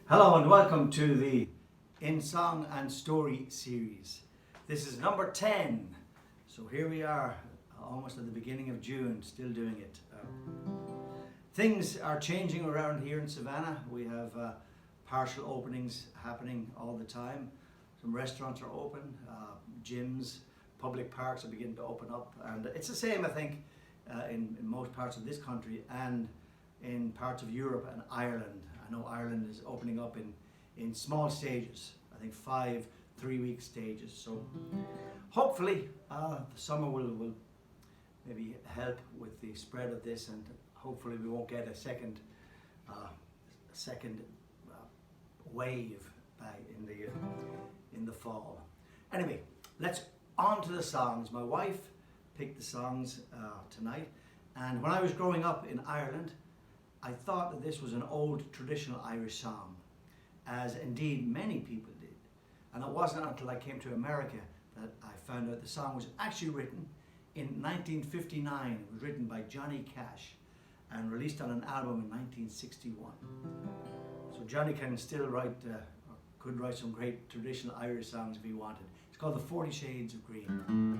Hello and welcome to the In Song and Story series. This is number 10. So here we are, almost at the beginning of June, still doing it. Things are changing around here in Savannah. We have partial openings happening all the time. Some restaurants are open, gyms, public parks are beginning to open up. And it's the same, I think, in most parts of this country and in parts of Europe and Ireland. I know Ireland is opening up in small stages, I think 5 3-week stages. So hopefully the summer will maybe help with the spread of this, and hopefully we won't get a second wave in the fall. Anyway, let's on to the songs. My wife picked the songs tonight, and when I was growing up in Ireland, I thought that this was an old traditional Irish song, as indeed many people did. And it wasn't until I came to America that I found out the song was actually written in 1959. It was written by Johnny Cash and released on an album in 1961. So Johnny can still write, could write some great traditional Irish songs if he wanted. It's called the 40 Shades of Green.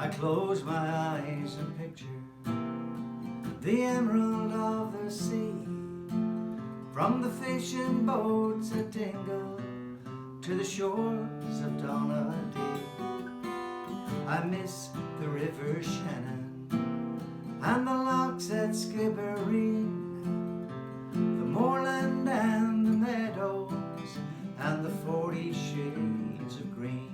I close my eyes and picture the emerald of the sea, from the fishing boats at Dingle to the shores of Donaghadee. I miss the river Shannon and the locks at Skibbereen, the moorland and the meadows and the 40 shades of green.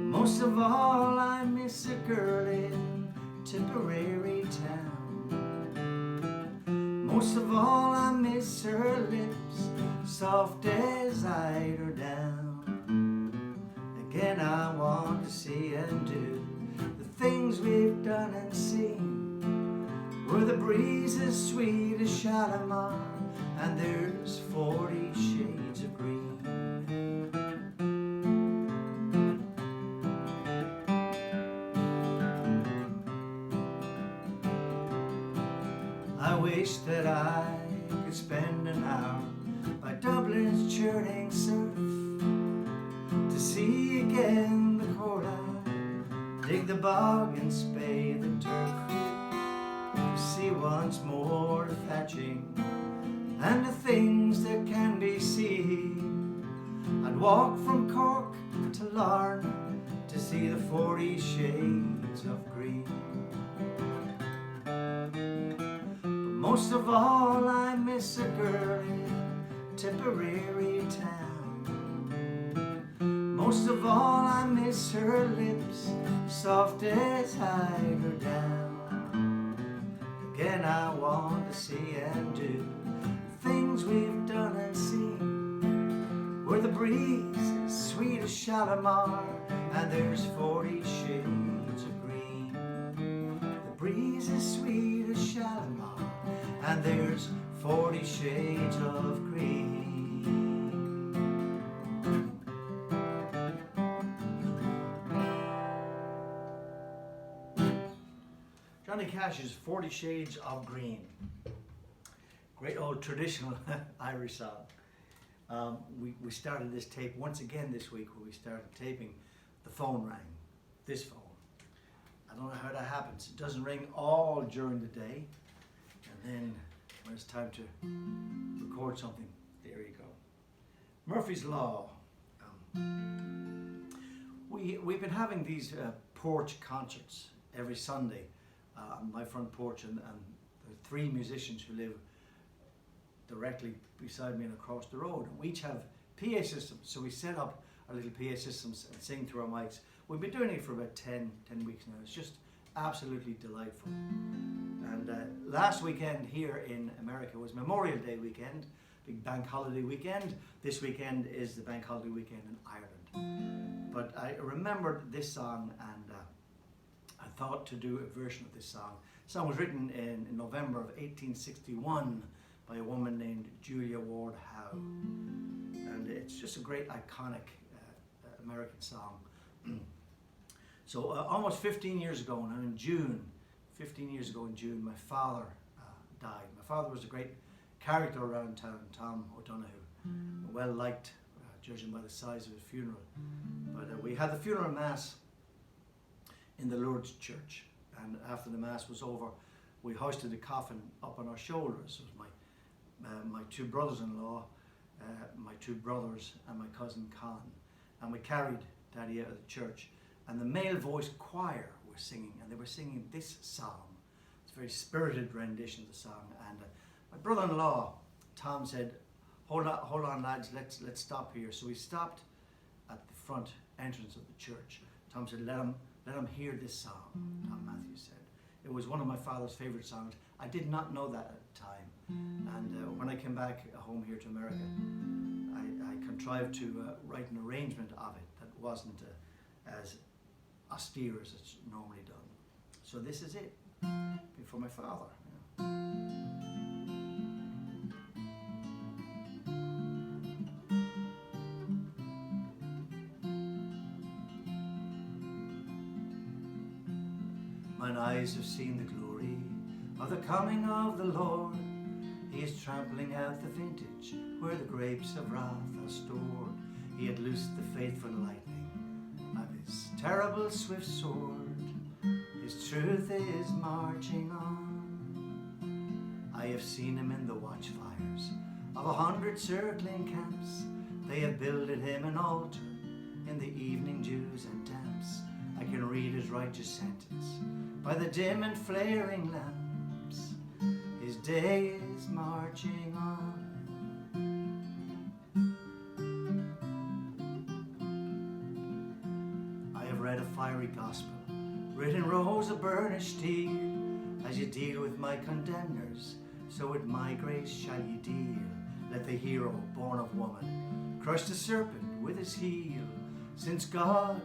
Most of all, I miss a girl in Tipperary town. Most of all, I miss her lips, soft as eider down. Again, I want to see and do the things we've done and seen, where the breeze is sweet as Shalimar and there's 40 shades of green. I wish that I could spend an hour by Dublin's churning surf, to see again the corride, dig the bog and spay the turf, to see once more the thatching and the things that can be seen. I'd walk from Cork to Larne to see the 40 shades of green. Most of all, I miss a girl in Tipperary town. Most of all, I miss her lips, soft as eider down. Again, I want to see and do things we've done and seen, where the breeze is sweet as Shalimar and there's 40 shades of green. The breeze is sweet as Shalimar and there's 40 shades of green. Johnny Cash's 40 Shades of Green. Great old traditional Irish song. We started this tape once again this week, where we started taping. The phone rang, this phone. I don't know how that happens. It doesn't ring all during the day, and then when it's time to record something, there you go. Murphy's Law. We've been having these porch concerts every Sunday on my front porch, and there are 3 musicians who live directly beside me and across the road. We each have PA systems, so we set up our little PA systems and sing through our mics. We've been doing it for about 10 weeks now. It's just absolutely delightful. And last weekend here in America was Memorial Day weekend, big bank holiday weekend. This weekend is the bank holiday weekend in Ireland. But I remembered this song, and I thought to do a version of this song. The song was written in November of 1861 by a woman named Julia Ward Howe. And it's just a great iconic American song. So almost 15 years ago, now in June, 15 years ago in June, my father died. My father was a great character around town, Tom O'Donoghue, well liked, judging by the size of his funeral. But we had the funeral mass in the Lourdes church, and after the mass was over, we hoisted the coffin up on our shoulders. It was my two brothers-in-law, my two brothers, and my cousin Con, and we carried Daddy out of the church. And the male voice choir were singing, and they were singing this song. It's a very spirited rendition of the song. And my brother-in-law, Tom, said, hold on lads, let's stop here. So we stopped at the front entrance of the church. Tom said, let him hear this song, Tom Matthews said. It was one of my father's favorite songs. I did not know that at the time. And when I came back home here to America, I contrived to write an arrangement of it that wasn't as austere as it's normally done. So this is it, for my father. Mine eyes have seen the glory of the coming of the Lord. He is trampling out the vintage where the grapes of wrath are stored. He had loosed the faithful lightning of his terrible swift sword. His truth is marching on. I have seen him in the watchfires of 100 circling camps. They have builded him an altar in the evening dews and damps. I can read his righteous sentence by the dim and flaring lamps. His day is marching on. I have read a fiery gospel, written rows of burnished steel. As you deal with my condemners, so with my grace shall ye deal. Let the hero born of woman crush the serpent with his heel, since God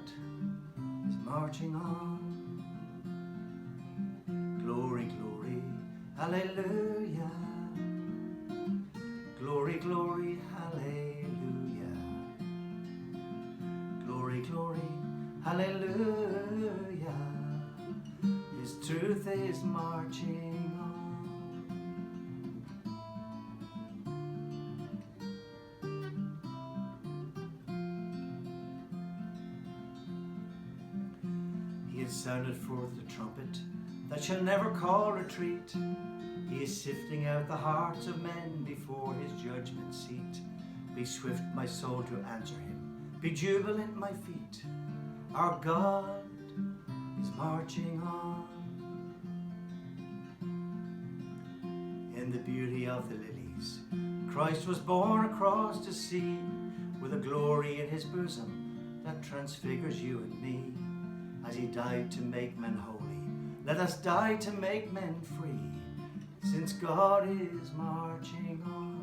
is marching on. Glory, glory, hallelujah. Glory, glory, hallelujah. Glory, glory, hallelujah. His truth is marching on. He has sounded forth the trumpet that shall never call retreat. He is sifting out the hearts of men before his judgment seat. Be swift, my soul, to answer him. Be jubilant, my feet. Our God is marching on. In the beauty of the lilies, Christ was born across the sea, with a glory in his bosom that transfigures you and me. As he died to make men holy, let us die to make men free, since God is marching on.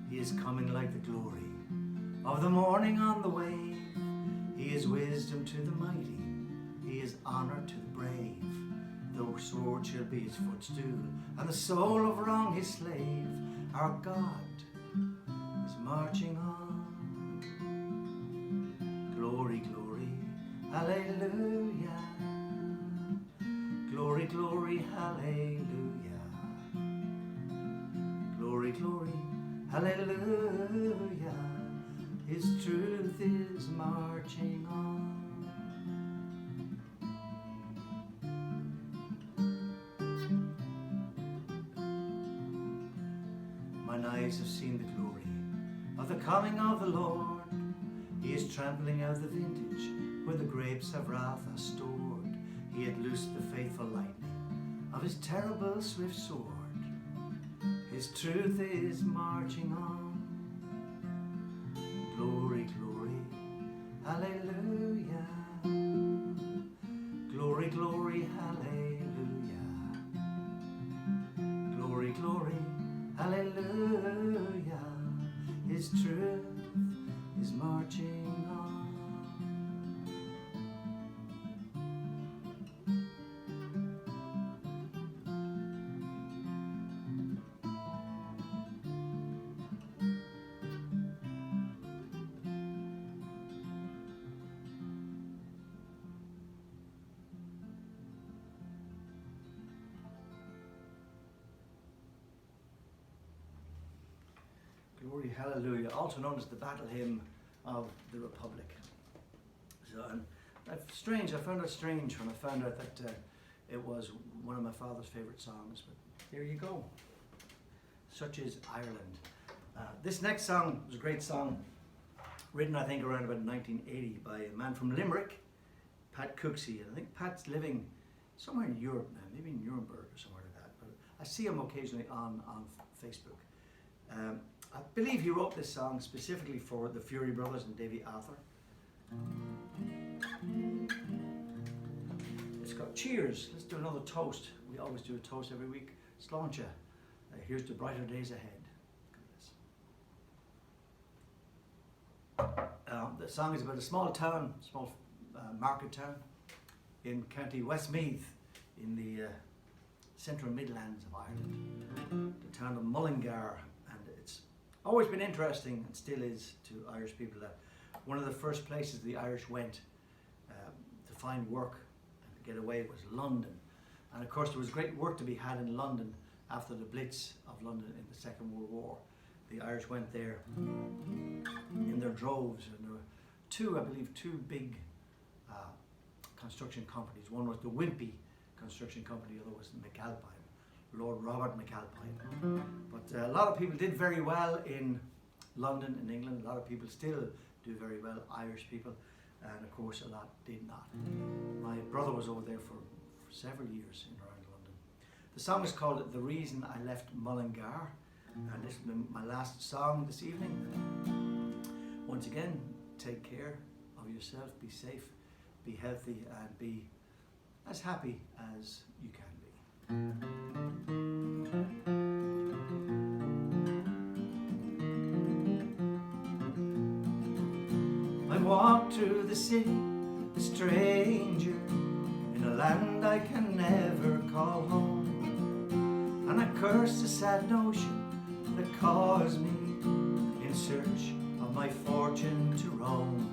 He is coming like the glory of the morning on the wave. He is wisdom to the mighty, he is honor to the brave. Though sword shall be his footstool, and the soul of wrong his slave, our God is marching on. Glory, glory, hallelujah. Glory, glory, hallelujah. Glory, glory, hallelujah. His truth is marching on. Mine eyes have seen the glory of the coming of the Lord. He is trampling out the vintage where the grapes of wrath are stored. He had loosed the faithful lightning of his terrible swift sword. His truth is marching on. Glory, glory, hallelujah. Glory, glory, hallelujah. Glory, glory, hallelujah. His truth is marching on. Glory, hallelujah, also known as the battle hymn of the Republic. So, and I found it strange when I found out that it was one of my father's favourite songs, but there you go. Such is Ireland. This next song was a great song, written I think around about 1980 by a man from Limerick, Pat Cooksey. And I think Pat's living somewhere in Europe now, maybe in Nuremberg or somewhere like that, but I see him occasionally on Facebook. I believe he wrote this song specifically for the Fury Brothers and Davy Arthur. It's got cheers. Let's do another toast. We always do a toast every week. Sláinte. Here's to brighter days ahead. The song is about a small town, small market town in County Westmeath in the central Midlands of Ireland, the town of Mullingar. And it's always been interesting, and still is to Irish people, that one of the first places the Irish went to find work and to get away was London. And of course there was great work to be had in London after the Blitz of London in the Second World War. The Irish went there in their droves, and there were two big construction companies. One was the Wimpy Construction Company, the other was McAlpine, Lord Robert McAlpine. But a lot of people did very well in London, in England. A lot of people still do very well, Irish people, and of course a lot did not. My brother was over there for several years in around London. The song is called The Reason I Left Mullingar, and this is my last song this evening. Once again, take care of yourself, be safe, be healthy, and be as happy as you can be. I walk through the city, a stranger, in a land I can never call home, and I curse the sad notion that caused me in search of my fortune to roam.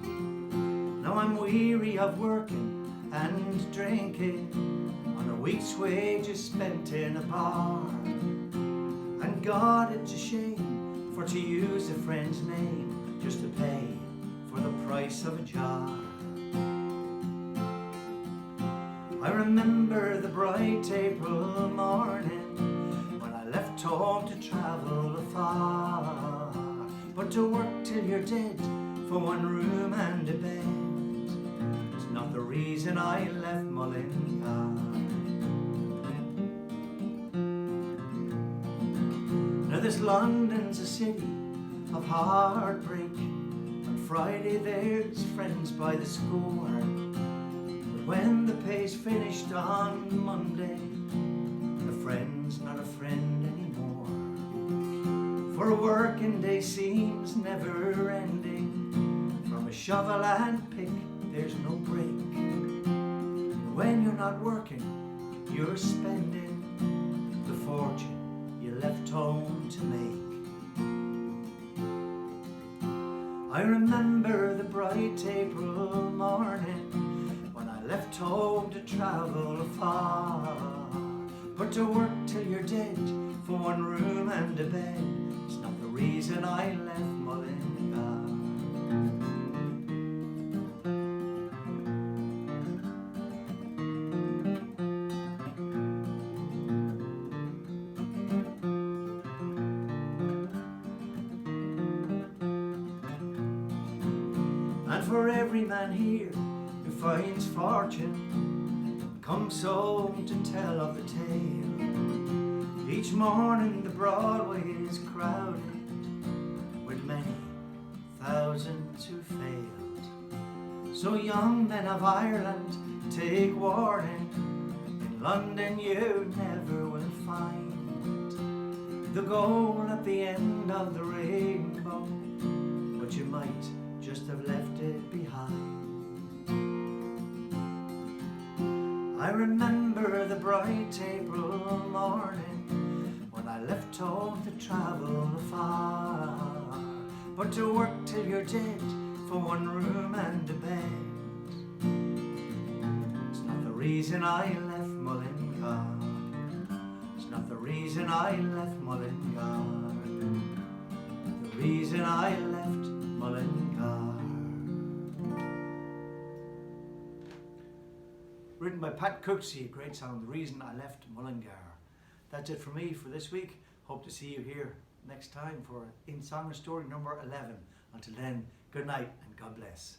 Now I'm weary of working and drinking on a week's wages spent in a bar, and God, it's a shame for to use a friend's name just to pay for the price of a jar. I remember the bright April morning when I left home to travel afar, but to work till you're dead for one room and a bed is not the reason I left Mullingar. Now this London's a city of heartbreak. On Friday there's friends by the score, but when the pay's finished on Monday, the friend's not a friend anymore. For a working day seems never ending. From a shovel and pick there's no break. When you're not working, you're spending the fortune you left home to make. I remember the bright April morning when I left home to travel afar, but to work till you're dead for one room and a bed is not the reason I left Mullingar. And for every man here who finds fortune, comes home to tell of the tale, each morning the Broadway is crowded with many thousands who failed. So young men of Ireland, take warning, in London you never will find the goal at the end of the rainbow, but you might just have left it behind. I remember the bright April morning when I left home to travel afar, but to work till you're dead for one room and a bed it's not the reason I left Mullingar. It's not the reason I left Mullingar. The reason I left Mullingar. Written by Pat Cooksey, a great song, The Reason I Left Mullingar. That's it for me for this week. Hope to see you here next time for In Song and Story number 11. Until then, good night and God bless.